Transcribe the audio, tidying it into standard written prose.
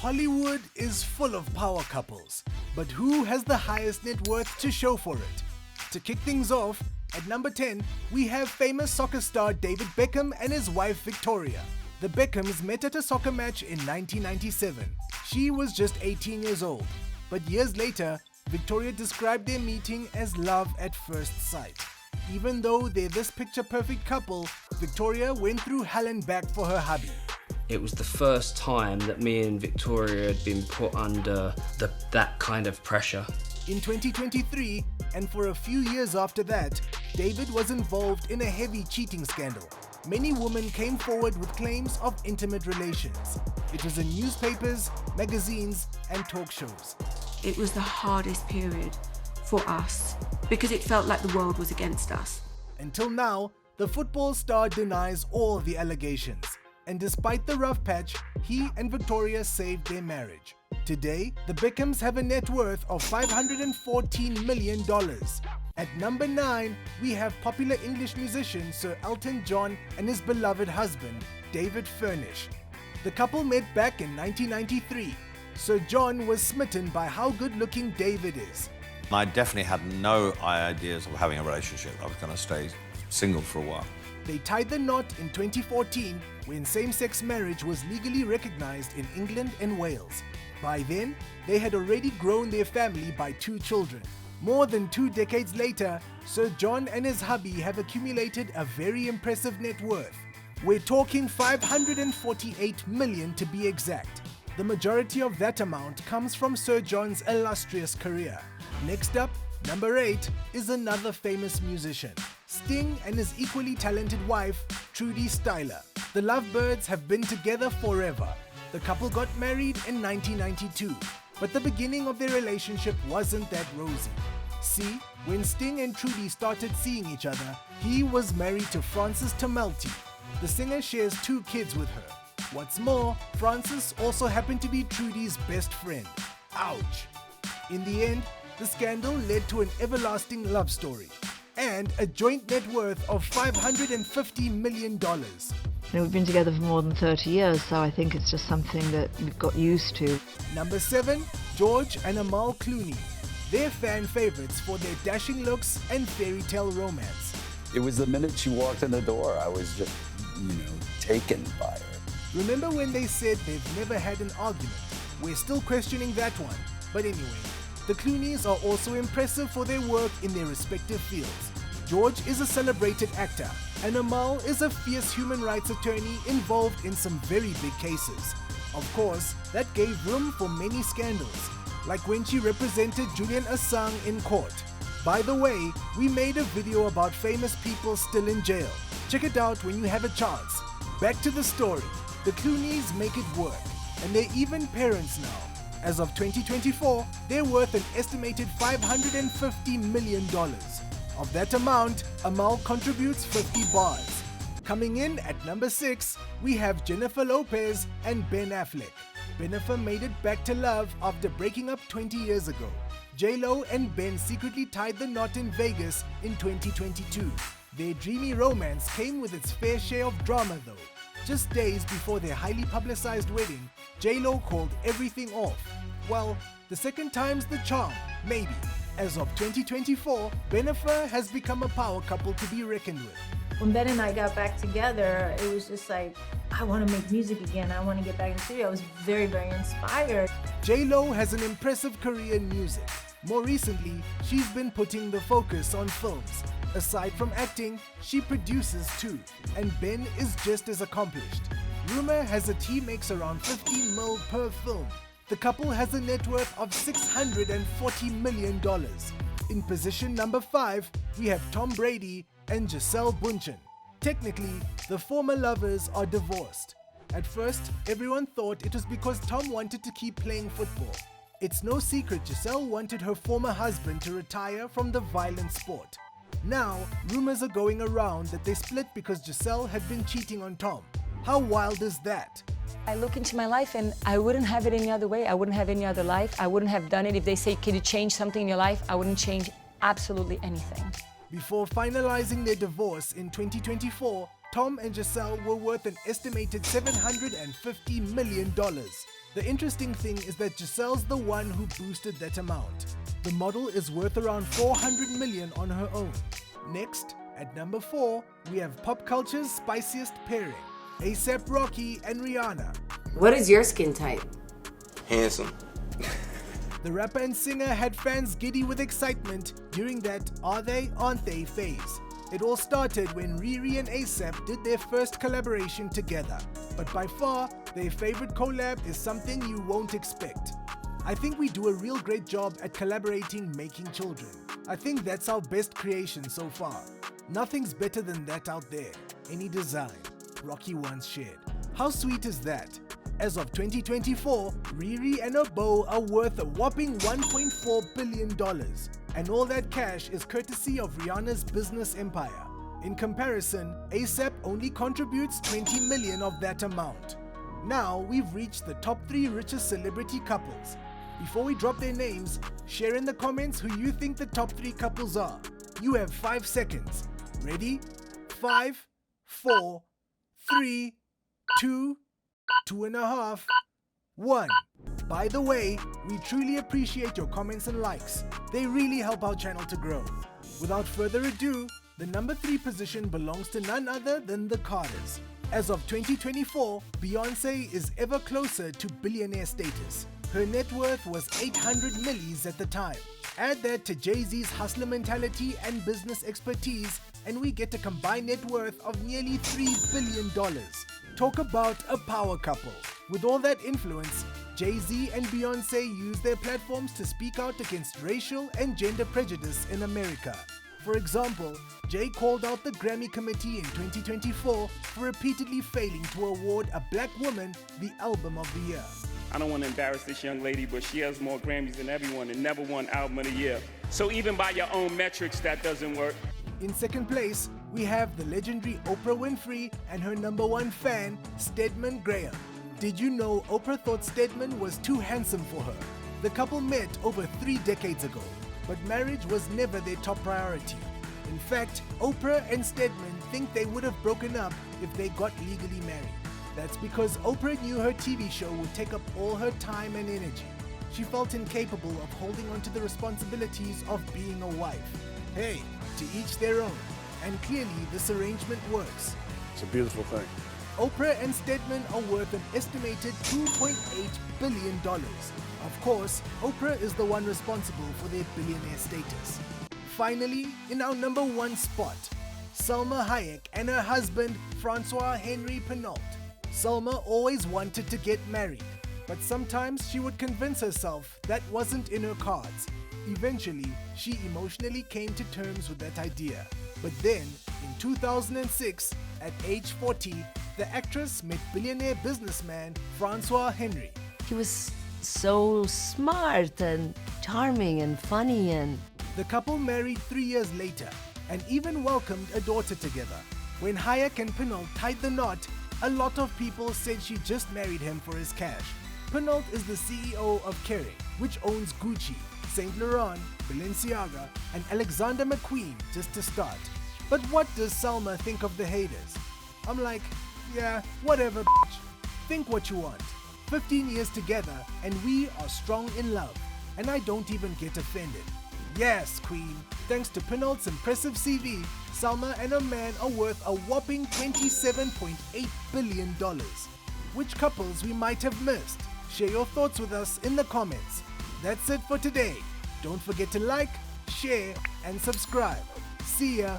Hollywood is full of power couples, but who has the highest net worth to show for it? To kick things off, at number 10, we have famous soccer star David Beckham and his wife Victoria. The Beckhams met at a soccer match in 1997. She was just 18 years old, but years later, Victoria described their meeting as love at first sight. Even though they're this picture-perfect couple, Victoria went through hell and back for her hubby. It was the first time that me and Victoria had been put under that kind of pressure. In 2023, and for a few years after that, David was involved in a heavy cheating scandal. Many women came forward with claims of intimate relations. It was in newspapers, magazines, and talk shows. It was the hardest period for us because it felt like the world was against us. Until now, the football star denies all the allegations. And despite the rough patch, he and Victoria saved their marriage. Today, the Beckhams have a net worth of $514 million. At number 9, we have popular English musician Sir Elton John and his beloved husband, David Furnish. The couple met back in 1993. Sir John was smitten by how good-looking David is. I definitely had no ideas of having a relationship. I was going to stay single for a while. They tied the knot in 2014 when same-sex marriage was legally recognized in England and Wales. By then, they had already grown their family by 2 children. More than 2 decades later, Sir John and his hubby have accumulated a very impressive net worth. We're talking $548 million to be exact. The majority of that amount comes from Sir John's illustrious career. Next up, number 8, is another famous musician, Sting and his equally talented wife, Trudy Styler. The Lovebirds have been together forever. The couple got married in 1992, but the beginning of their relationship wasn't that rosy. See, when Sting and Trudy started seeing each other, he was married to Frances Tomelty. The singer shares 2 kids with her. What's more, Frances also happened to be Trudy's best friend. Ouch! In the end, the scandal led to an everlasting love story and a joint net worth of $550 million. We've been together for more than 30 years, so I think it's just something that we've got used to. Number 7, George and Amal Clooney. They're fan favorites for their dashing looks and fairy tale romance. It was the minute she walked in the door, I was just, taken by her. Remember when they said they've never had an argument? We're still questioning that one. But anyway, the Clooneys are also impressive for their work in their respective fields. George is a celebrated actor, and Amal is a fierce human rights attorney involved in some very big cases. Of course, that gave room for many scandals, like when she represented Julian Assange in court. By the way, we made a video about famous people still in jail. Check it out when you have a chance. Back to the story. The Clooneys make it work, and they're even parents now. As of 2024, they're worth an estimated $550 million. Of that amount, Amal contributes 50 bars. Coming in at number 6, we have Jennifer Lopez and Ben Affleck. Jennifer made it back to love after breaking up 20 years ago. J-Lo and Ben secretly tied the knot in Vegas in 2022. Their dreamy romance came with its fair share of drama though. Just days before their highly publicized wedding, J-Lo called everything off. Well, the second time's the charm, maybe. As of 2024, Jennifer has become a power couple to be reckoned with. When Ben and I got back together, it was just like, I want to make music again. I want to get back in the studio. I was very, very inspired. J-Lo has an impressive career in music. More recently, she's been putting the focus on films. Aside from acting, she produces too, and Ben is just as accomplished. Rumor has it he makes around $15 million per film. The couple has a net worth of $640 million. In position number 5, we have Tom Brady and Gisele Bündchen. Technically, the former lovers are divorced. At first, everyone thought it was because Tom wanted to keep playing football. It's no secret Gisele wanted her former husband to retire from the violent sport. Now, rumors are going around that they split because Gisele had been cheating on Tom. How wild is that? I look into my life and I wouldn't have it any other way. I wouldn't have any other life. I wouldn't have done it. If they say, can you change something in your life? I wouldn't change absolutely anything. Before finalizing their divorce in 2024, Tom and Gisele were worth an estimated $750 million. The interesting thing is that Giselle's the one who boosted that amount. The model is worth around 400 million on her own. Next, at number 4, we have pop culture's spiciest pairing, A$AP Rocky and Rihanna. What is your skin type? Handsome. The rapper and singer had fans giddy with excitement during that Are They, Aren't They phase. It all started when Riri and A$AP did their first collaboration together. But by far, their favorite collab is something you won't expect. I think we do a real great job at collaborating making children. I think that's our best creation so far. Nothing's better than that out there. Any design, Rocky once shared. How sweet is that? As of 2024, Riri and her beau are worth a whopping $1.4 billion. And all that cash is courtesy of Rihanna's business empire. In comparison, A$AP only contributes 20 million of that amount. Now we've reached the top 3 richest celebrity couples. Before we drop their names, share in the comments who you think the top 3 couples are. You have 5 seconds. Ready? 5, 4, 3, 2, 2.5, 1. By the way, we truly appreciate your comments and likes. They really help our channel to grow. Without further ado, the number 3 position belongs to none other than the Carters. As of 2024, Beyonce is ever closer to billionaire status. Her net worth was 800 millies at the time. Add that to Jay-Z's hustler mentality and business expertise, and we get a combined net worth of nearly $3 billion. Talk about a power couple. With all that influence, Jay-Z and Beyonce use their platforms to speak out against racial and gender prejudice in America. For example, Jay called out the Grammy Committee in 2024 for repeatedly failing to award a black woman the Album of the Year. I don't want to embarrass this young lady, but she has more Grammys than everyone and never won Album of the Year. So even by your own metrics, that doesn't work. In second place, we have the legendary Oprah Winfrey and her number 1 fan, Stedman Graham. Did you know Oprah thought Stedman was too handsome for her? The couple met over 3 decades ago, but marriage was never their top priority. In fact, Oprah and Stedman think they would have broken up if they got legally married. That's because Oprah knew her TV show would take up all her time and energy. She felt incapable of holding on to the responsibilities of being a wife. Hey, to each their own. And clearly this arrangement works. It's a beautiful thing. Oprah and Stedman are worth an estimated $2.8 billion. Of course, Oprah is the one responsible for their billionaire status. Finally, in our number 1 spot, Salma Hayek and her husband, Francois Henry Pinault. Salma always wanted to get married, but sometimes she would convince herself that wasn't in her cards. Eventually, she emotionally came to terms with that idea. But then, in 2006, at age 40, the actress met billionaire businessman Francois Henry. He was so smart and charming and funny and... The couple married 3 years later and even welcomed a daughter together. When Hayek and Pinault tied the knot, a lot of people said she just married him for his cash. Pinault is the CEO of Kering, which owns Gucci, Saint Laurent, Balenciaga, and Alexander McQueen, just to start. But what does Salma think of the haters? I'm like, yeah, whatever, bitch. Think what you want. 15 years together, and we are strong in love. And I don't even get offended. Yes, queen. Thanks to Pinault's impressive CV, Salma and her man are worth a whopping $27.8 billion. Which couples we might have missed? Share your thoughts with us in the comments. That's it for today. Don't forget to like, share, and subscribe. See ya.